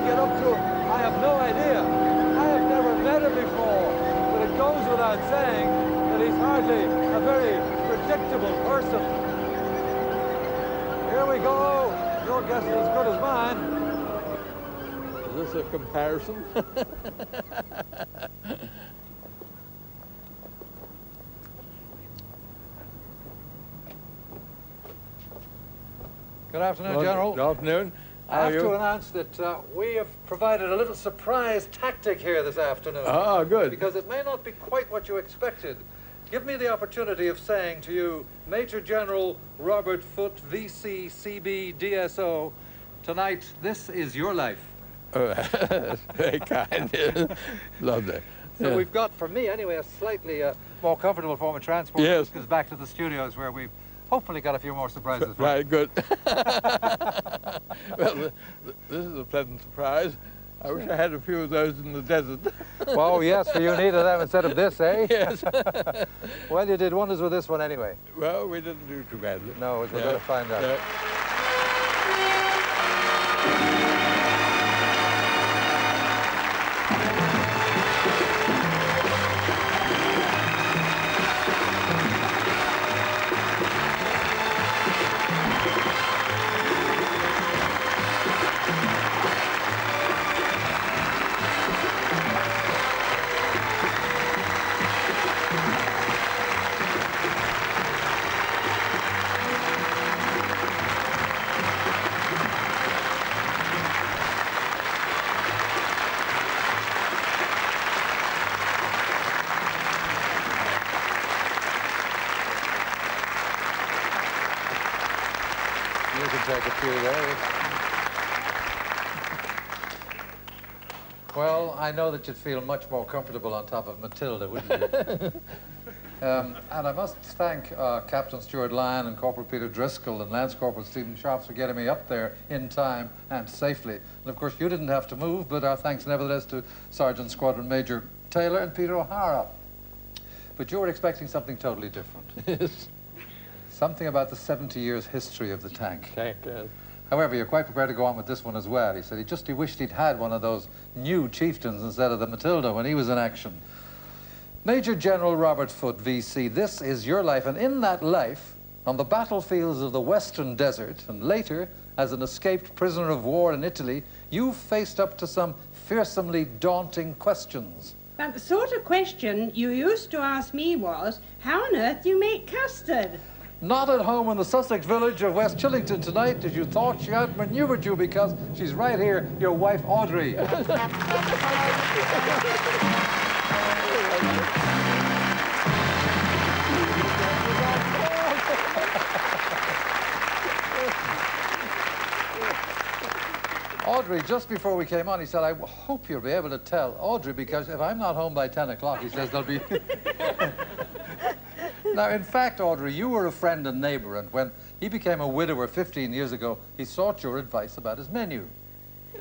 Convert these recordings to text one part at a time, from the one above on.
get up to him? I have no idea. I have never met him before. But it goes without saying that he's hardly a very predictable person. Here we go. Your guess is as good as mine. Is this a comparison? Good afternoon, General. Good afternoon. I have to announce that we have provided a little surprise tactic here this afternoon. Ah, good. Because it may not be quite what you expected. Give me the opportunity of saying to you, Major General Robert Foote, VC, CB, DSO, tonight, this is your life. Oh, that's very kind. Lovely. So Yeah. we've got, for me anyway, a slightly more comfortable form of transport. Yes. Because back to the studios where we've hopefully got a few more surprises. Right, good. Well, this is a pleasant surprise. I wish I had a few of those in the desert. Well, yes, for you needed them instead of this, eh? Yes. Well, you did wonders with this one anyway. Well, we didn't do too badly. No, we're going to find out. Yeah. You can take a few there. Well, I know that you'd feel much more comfortable on top of Matilda, wouldn't you? And I must thank Captain Stuart Lyon and Corporal Peter Driscoll and Lance Corporal Stephen Sharps for getting me up there in time and safely. And of course, you didn't have to move, but our thanks nevertheless to Sergeant Squadron Major Taylor and Peter O'Hara. But you were expecting something totally different. Yes. Something about the 70 years history of the tank. Tank, yes. However, you're quite prepared to go on with this one as well. He said he wished he'd had one of those new chieftains instead of the Matilda when he was in action. Major General Robert Foote, VC, this is your life, and in that life, on the battlefields of the Western Desert, and later, as an escaped prisoner of war in Italy, you faced up to some fearsomely daunting questions. But the sort of question you used to ask me was, how on earth do you make custard? Not at home in the Sussex village of West Chillington tonight, as you thought she outmaneuvered you, because she's right here, your wife, Audrey. Audrey, just before we came on, he said, I hope you'll be able to tell Audrey, because if I'm not home by 10 o'clock, he says there'll be... Now, in fact, Audrey, you were a friend and neighbor, and when he became a widower 15 years ago, he sought your advice about his menu.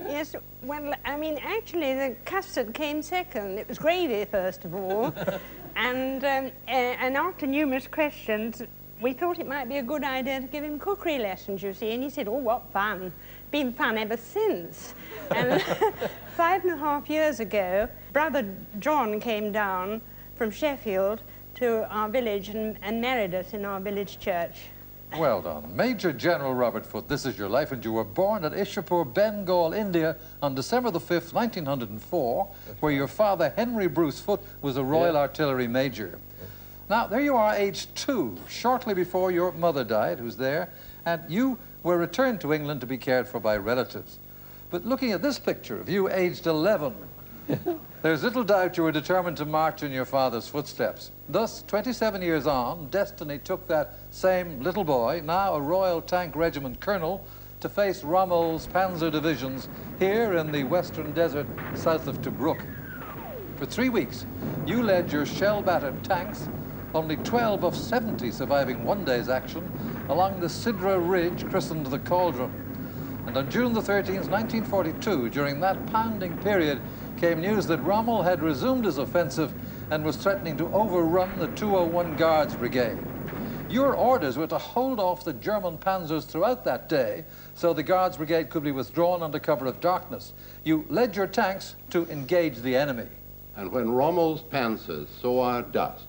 Yes, well, I mean, actually, the custard came second. It was gravy, first of all. And after numerous questions, we thought it might be a good idea to give him cookery lessons, you see. And he said, oh, what fun. Been fun ever since. And 5.5 years ago, Brother John came down from Sheffield to our village and married us in our village church. Well done. Major General Robert Foote, this is your life, and you were born at Ishapur, Bengal, India, on December the 5th, 1904, where your father, Henry Bruce Foote, was a Royal Artillery Major. Now, there you are, aged 2, shortly before your mother died, who's there, and you were returned to England to be cared for by relatives. But looking at this picture of you, aged 11, there's little doubt you were determined to march in your father's footsteps. Thus, 27 years on, destiny took that same little boy, now a Royal Tank Regiment colonel, to face Rommel's panzer divisions here in the Western Desert south of Tobruk. For 3 weeks, you led your shell-battered tanks, only 12 of 70 surviving one day's action, along the Sidra Ridge christened the Cauldron. And on June the 13th, 1942, during that pounding period, came news that Rommel had resumed his offensive and was threatening to overrun the 201 Guards Brigade. Your orders were to hold off the German panzers throughout that day so the Guards Brigade could be withdrawn under cover of darkness. You led your tanks to engage the enemy. And when Rommel's panzers saw our dust,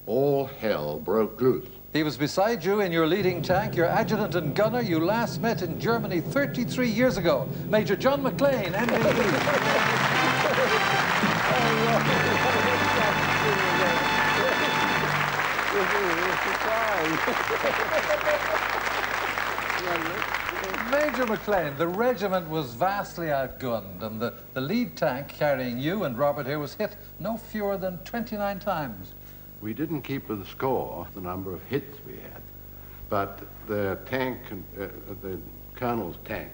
all hell broke loose. He was beside you in your leading tank, your adjutant and gunner you last met in Germany 33 years ago. Major John McLean, MBE. Major McLean, the regiment was vastly outgunned, and the lead tank carrying you and Robert here was hit no fewer than 29 times. We didn't keep the score of the number of hits we had, but the tank, the colonel's tank,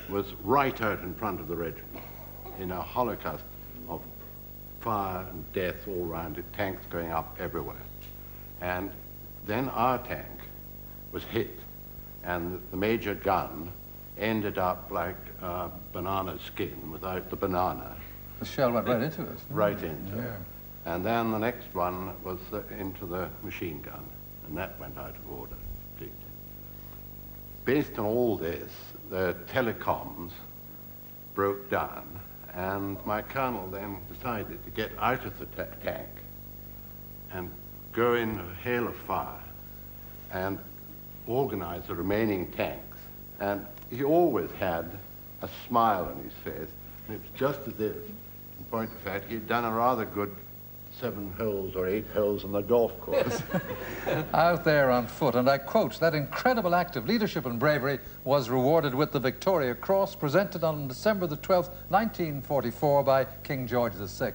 was right out in front of the regiment in a holocaust of fire and death all around it, tanks going up everywhere. And then our tank was hit, and the major gun ended up like a banana skin without the banana. The shell went right into it. Right into it. Yeah. And then the next one was into the machine gun, and that went out of order completely. Based on all this, the telecoms broke down, and my colonel then decided to get out of the tank and go in a hail of fire and organize the remaining tanks. And he always had a smile on his face, and it was just as if, in point of fact, he'd done a rather good 7 holes or 8 holes on the golf course. Out there on foot, and I quote, that incredible act of leadership and bravery was rewarded with the Victoria Cross, presented on December the 12th, 1944 by King George VI.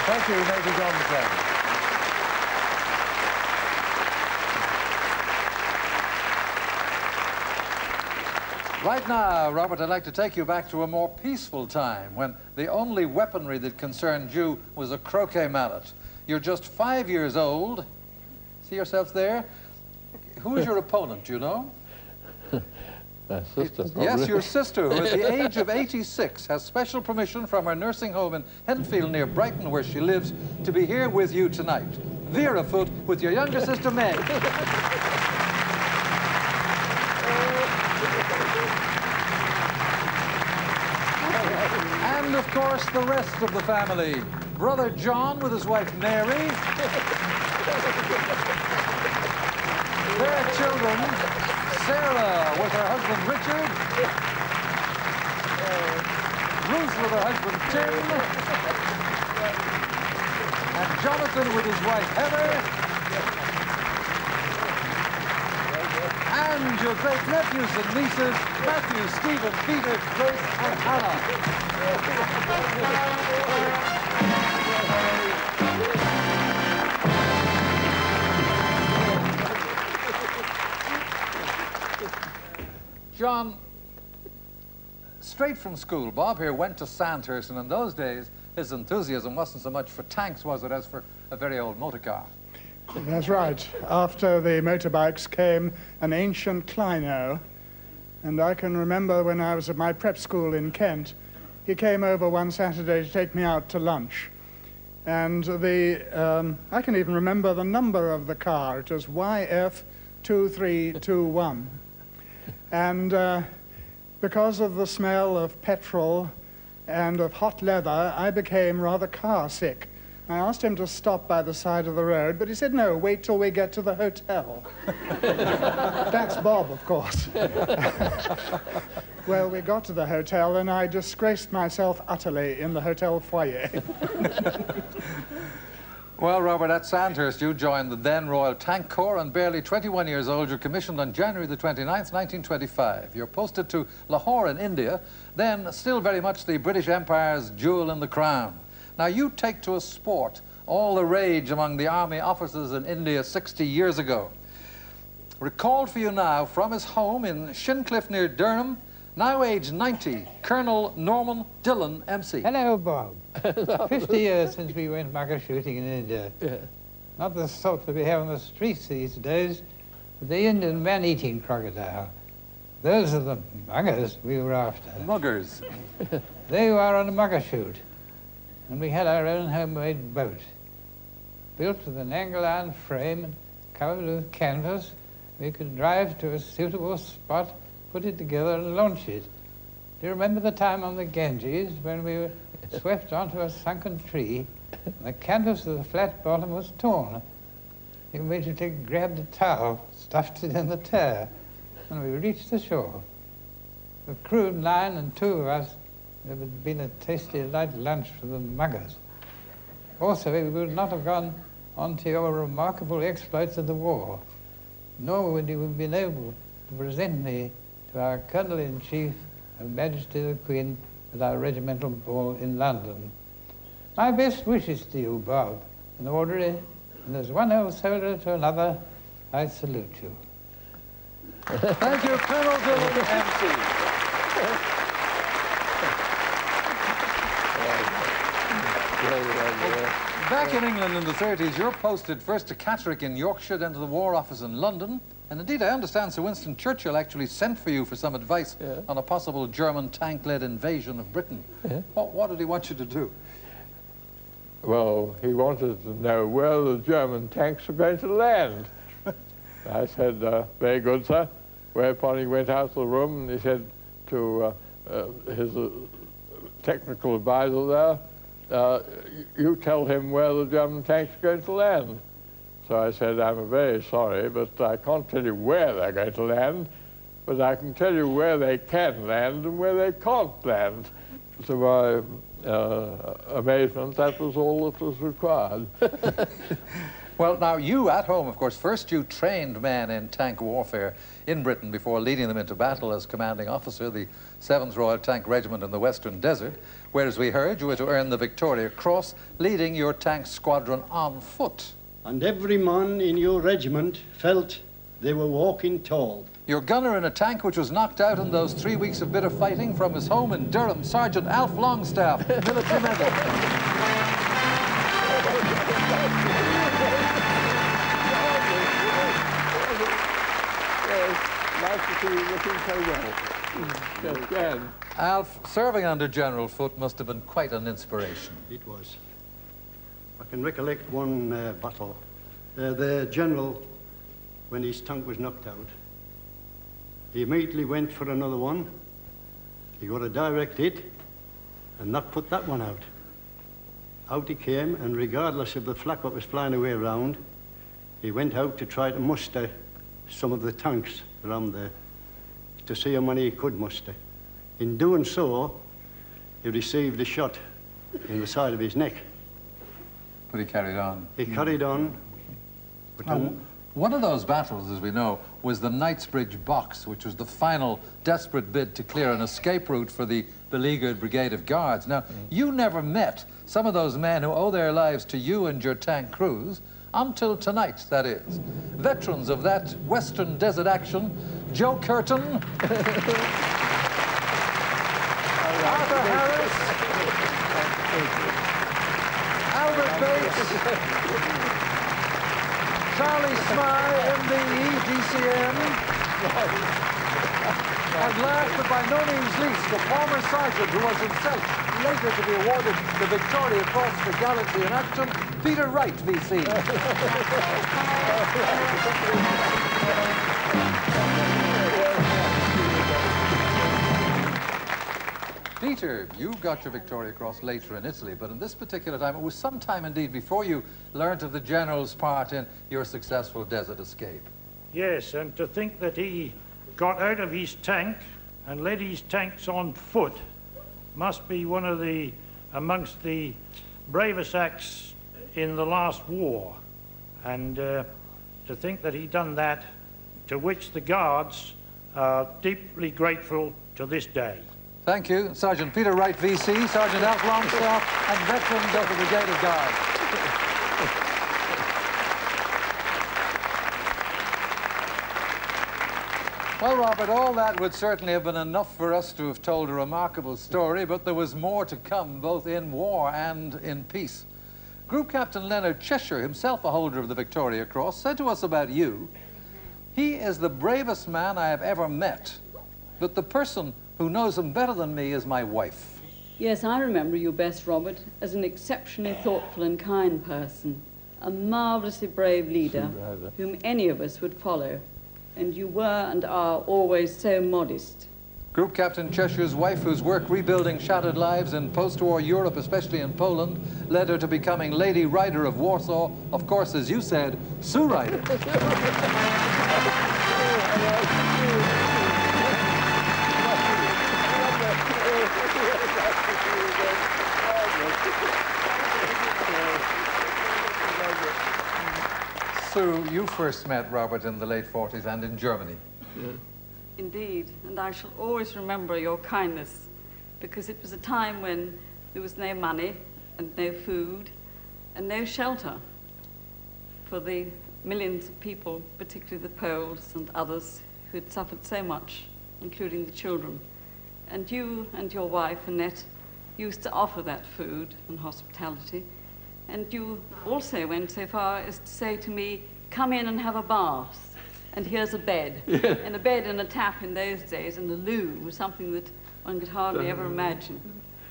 Thank you, Major John McLean. Right now, Robert, I'd like to take you back to a more peaceful time when the only weaponry that concerned you was a croquet mallet. You're just 5 years old. See yourself there? Who is your opponent, do you know? My sister, probably. Yes, your sister, who at the age of 86 has special permission from her nursing home in Henfield near Brighton, where she lives, to be here with you tonight. Vera Foote with your younger sister, Meg. And, of course, the rest of the family. Brother John with his wife, Mary. Their children, Sarah with her husband, Richard. Ruth with her husband, Tim. And Jonathan with his wife, Heather. And your great-nephews and nieces, Matthew, Stephen, Peter, Grace, and Hannah. John, straight from school, Bob here went to Sandhurst, and in those days, his enthusiasm wasn't so much for tanks, was it, as for a very old motor car. That's right. After the motorbikes came an ancient Clino, and I can remember when I was at my prep school in Kent, he came over one Saturday to take me out to lunch. And I can even remember the number of the car. It was YF2321. And because of the smell of petrol and of hot leather, I became rather car sick. I asked him to stop by the side of the road, but he said, no, wait till we get to the hotel. That's Bob, of course. Well, we got to the hotel, and I disgraced myself utterly in the hotel foyer. Well, Robert, at Sandhurst, you joined the then Royal Tank Corps, and barely 21 years old, you're commissioned on January the 29th, 1925. You're posted to Lahore in India, then still very much the British Empire's jewel in the crown. Now, you take to a sport all the rage among the army officers in India 60 years ago. Recalled for you now from his home in Shincliffe near Durham, now aged 90, Colonel Norman Dillon, MC. Hello, Bob. 50 years since we went mugger shooting in India. Yeah. Not the sort that we have on the streets these days, but the Indian man-eating crocodile. Those are the muggers we were after. Muggers. They were on a mugger shoot, and we had our own homemade boat. built with an angle iron frame and covered with canvas. We could drive to a suitable spot, put it together and launch it. Do you remember the time on the Ganges when we were swept onto a sunken tree and the canvas of the flat bottom was torn? We immediately grabbed a towel, stuffed it in the tear, and we reached the shore. The crew, 9 and 2 of us, there had been a tasty light lunch for the muggers. Also, we would not have gone on to your remarkable exploits of the war, nor would you have been able to present me to our Colonel-in-Chief, Her Majesty the Queen, at our regimental ball in London. My best wishes to you, Bob, in orderly, and as one old soldier to another, I salute you. Thank you, Colonel Dillon, MC. Back in England in the 30s, you're posted first to Catterick in Yorkshire, then to the War Office in London. And indeed, I understand Sir Winston Churchill actually sent for you for some advice on a possible German tank-led invasion of Britain. What did he want you to do? Well, he wanted to know where the German tanks were going to land. I said, very good, sir. Whereupon he went out of the room and he said to his technical advisor there, you tell him where the German tanks are going to land. So I said, I'm very sorry, but I can't tell you where they're going to land, but I can tell you where they can land and where they can't land. To my amazement, that was all that was required. Well, now, you at home, of course, first you trained men in tank warfare in Britain before leading them into battle as commanding officer, the 7th Royal Tank Regiment in the Western Desert, where, as we heard, you were to earn the Victoria Cross, leading your tank squadron on foot. And every man in your regiment felt they were walking tall. Your gunner in a tank which was knocked out in those 3 weeks of bitter fighting from his home in Durham, Sergeant Alf Longstaff, military medal. Alf, serving under General Foote must have been quite an inspiration. It was. I can recollect one battle. The general, when his tank was knocked out, he immediately went for another one. He got a direct hit, and that put that one out. Out he came, and regardless of the flak that was flying away around, he went out to try to muster some of the tanks around there, to see how many he could muster. In doing so, he received a shot in the side of his neck. But he carried on. He carried on. But one of those battles, as we know, was the Knightsbridge Box, which was the final desperate bid to clear an escape route for the beleaguered Brigade of Guards. Now, you never met some of those men who owe their lives to you and your tank crews, until tonight, that is. Veterans of that Western Desert action, Joe Curtin, Arthur Harris, Albert Bates, Charlie Smythe, MBE, DCM, and last but by no means least, the former sergeant who was himself later to be awarded the Victoria Cross for gallantry in action, Peter Wright, VC. Peter, you got your Victoria Cross later in Italy, but in this particular time, it was some time indeed before you learned of the General's part in your successful desert escape. Yes, and to think that he got out of his tank and led his tanks on foot must be one of the, amongst the bravest acts in the last war. And to think that he done that, to which the Guards are deeply grateful to this day. Thank you, Sergeant Peter Wright, VC, Sergeant Alf Longstaff, and veterans of the Brigade of Guards. Well, Robert, all that would certainly have been enough for us to have told a remarkable story, but there was more to come, both in war and in peace. Group Captain Leonard Cheshire, himself a holder of the Victoria Cross, said to us about you, "He is the bravest man I have ever met, but the person who knows him better than me is my wife." Yes, I remember you best, Robert, as an exceptionally thoughtful and kind person. a marvellously brave leader whom any of us would follow, and you were and are always so modest. Group Captain Cheshire's wife, whose work rebuilding shattered lives in post-war Europe, especially in Poland, led her to becoming Lady Ryder of Warsaw. Of course, as you said, Sue Ryder. Sue, you first met Robert in the late 40s and in Germany. Yeah. Indeed, and I shall always remember your kindness, because it was a time when there was no money and no food and no shelter for the millions of people, particularly the Poles and others who had suffered so much, including the children. And you and your wife, Annette, used to offer that food and hospitality. And you also went so far as to say to me, come in and have a bath. And here's a bed. Yeah. And a bed and a tap in those days, and a loo was something that one could hardly ever imagine.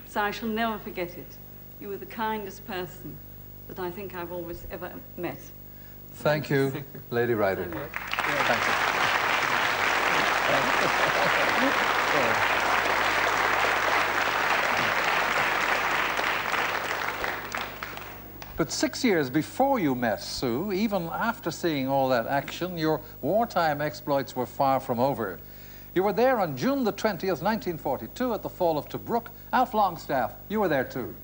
So I shall never forget it. You were the kindest person that I think I've always ever met. Thank you, Lady Ryder. Thank you. But 6 years before you met Sue, even after seeing all that action, your wartime exploits were far from over. You were there on June the 20th, 1942, at the fall of Tobruk. Alf Longstaff, you were there too.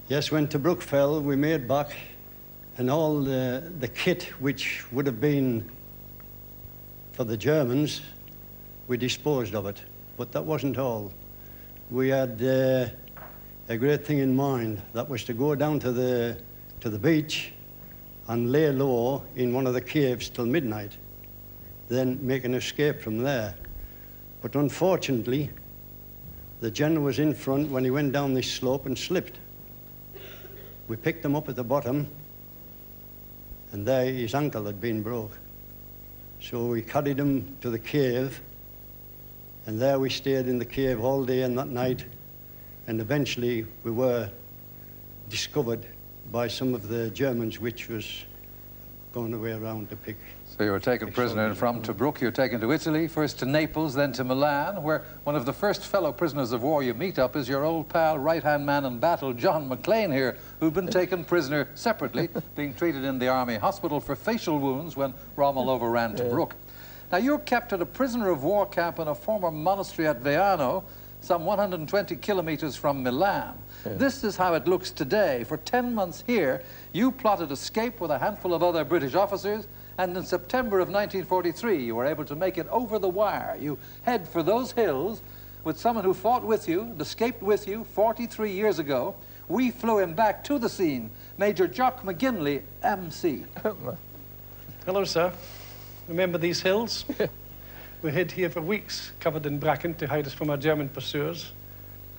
Yes, when Tobruk fell, we made back, and all the kit which would have been for the Germans, we disposed of it. But that wasn't all. We had a great thing in mind. That was to go down to the beach and lay low in one of the caves till midnight, then make an escape from there. But unfortunately, the general was in front when he went down this slope and slipped. We picked him up at the bottom, and there his ankle had been broke. So we carried him to the cave, and there we stayed in the cave all day and that night, and eventually we were discovered by some of the Germans, which was going away around to pick. So you were taken prisoner, and from Tobruk you were taken to Italy, first to Naples, then to Milan, where one of the first fellow prisoners of war you meet up is your old pal, right-hand man in battle, John McLean here, who'd been taken prisoner separately, being treated in the army hospital for facial wounds when Rommel overran Tobruk. Now, you're kept at a prisoner of war camp in a former monastery at Veano, some 120 kilometers from Milan. Yeah. This is how it looks today. For 10 months here, you plotted escape with a handful of other British officers, and in September of 1943, you were able to make it over the wire. You head for those hills with someone who fought with you and escaped with you 43 years ago. We flew him back to the scene, Major Jock McGinley, MC. Hello, sir. Remember these hills? We hid here for weeks, covered in bracken to hide us from our German pursuers,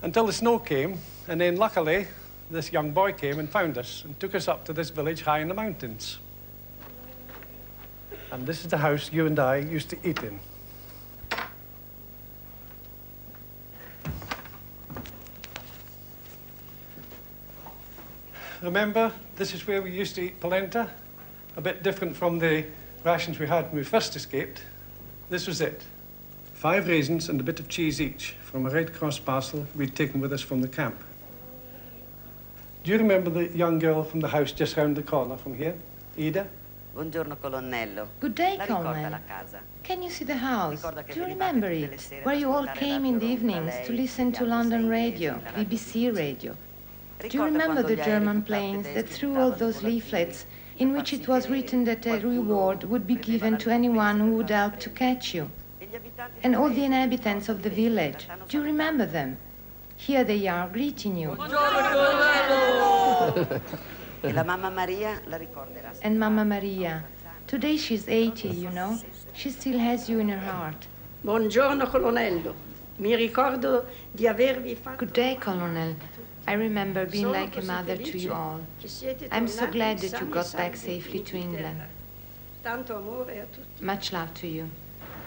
until the snow came, and then luckily, this young boy came and found us and took us up to this village high in the mountains. And this is the house you and I used to eat in. Remember, this is where we used to eat polenta, a bit different from the rations we had when we first escaped. This was it. 5 raisins and a bit of cheese each from a Red Cross parcel we'd taken with us from the camp. Do you remember the young girl from the house just round the corner from here? Ida? Buongiorno, Colonnello. Good day, La ricorda Colonel. la casa? Can you see the house? Ricorda che Do you venivate remember tutte le it? sere Where ad you all ascoltare came in the Radio Roma, evenings to lei, listen gli to altri London 6 radio, inglesi, la BBC radio. Do you Ricorda remember quando the gli aerei German buttati planes tedeschi that threw out those entravano leaflets in which it was written that a reward would be given to anyone who would help to catch you? And all the inhabitants of the village, do you remember them? Here they are greeting you. E la mamma Maria la ricorderà. And Mamma Maria. Today she's 80, you know. She still has you in her heart. Buongiorno, Colonnello. Mi ricordo di avervi fatto... Good day, Colonel. I remember being like a mother to you all. I'm so glad that you got back safely to England. Tanto amore a tutti. Much love to you.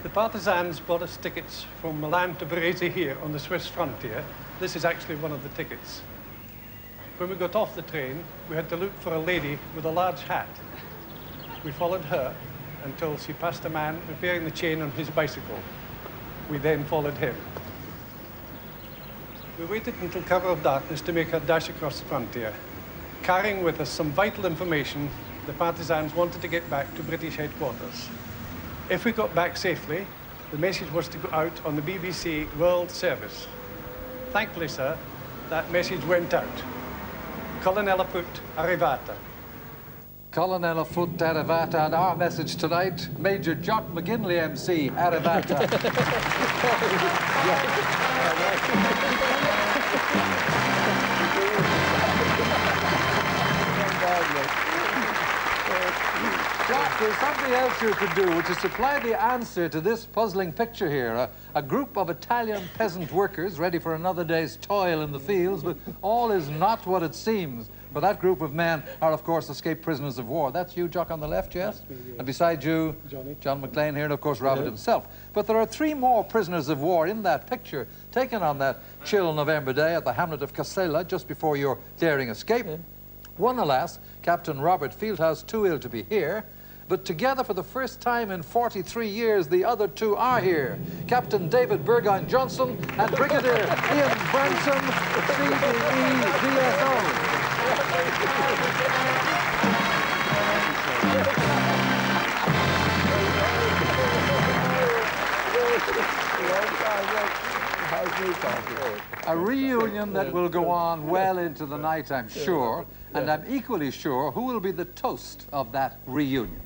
The partisans bought us tickets from Milan to Varese here on the Swiss frontier. This is actually one of the tickets. When we got off the train, we had to look for a lady with a large hat. We followed her until she passed a man repairing the chain on his bicycle. We then followed him. We waited until cover of darkness to make our dash across the frontier, carrying with us some vital information the partisans wanted to get back to British headquarters. If we got back safely, the message was to go out on the BBC World Service. Thankfully, sir, that message went out. Colonella Foote, arrivata. Colonella Foote, arrivata, and our message tonight, Major Jock McGinley, MC, arrivata. Jock, there's something else you could do, which is supply the answer to this puzzling picture here. A group of Italian peasant workers ready for another day's toil in the fields, but all is not what it seems. For that group of men are, of course, escaped prisoners of war. That's you, Jock, on the left, yes? And beside you, John McLean here, and of course, Robert himself. But there are 3 more prisoners of war in that picture, taken on that chill November day at the hamlet of Casella, just before your daring escape. One, alas, Captain Robert Fieldhouse, too ill to be here. But together for the first time in 43 years, the other 2 are here. Captain David Burgoyne Johnson and Brigadier Ian Branson, CBE DSO. A reunion that will go on well into the night, I'm sure, and I'm equally sure who will be the toast of that reunion.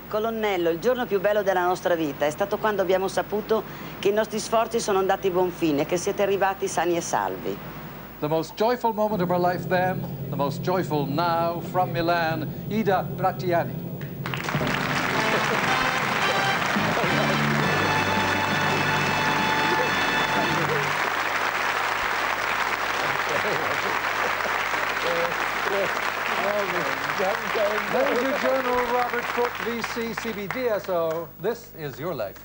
Colonnello, il giorno più bello della nostra vita è stato quando abbiamo saputo che i nostri sforzi sono andati a buon fine, che siete arrivati sani e salvi. The most joyful moment of our life then, the most joyful now, from Milan, Ida Brattiani. Major General Robert Foote, VC, CBDSO, this is your life.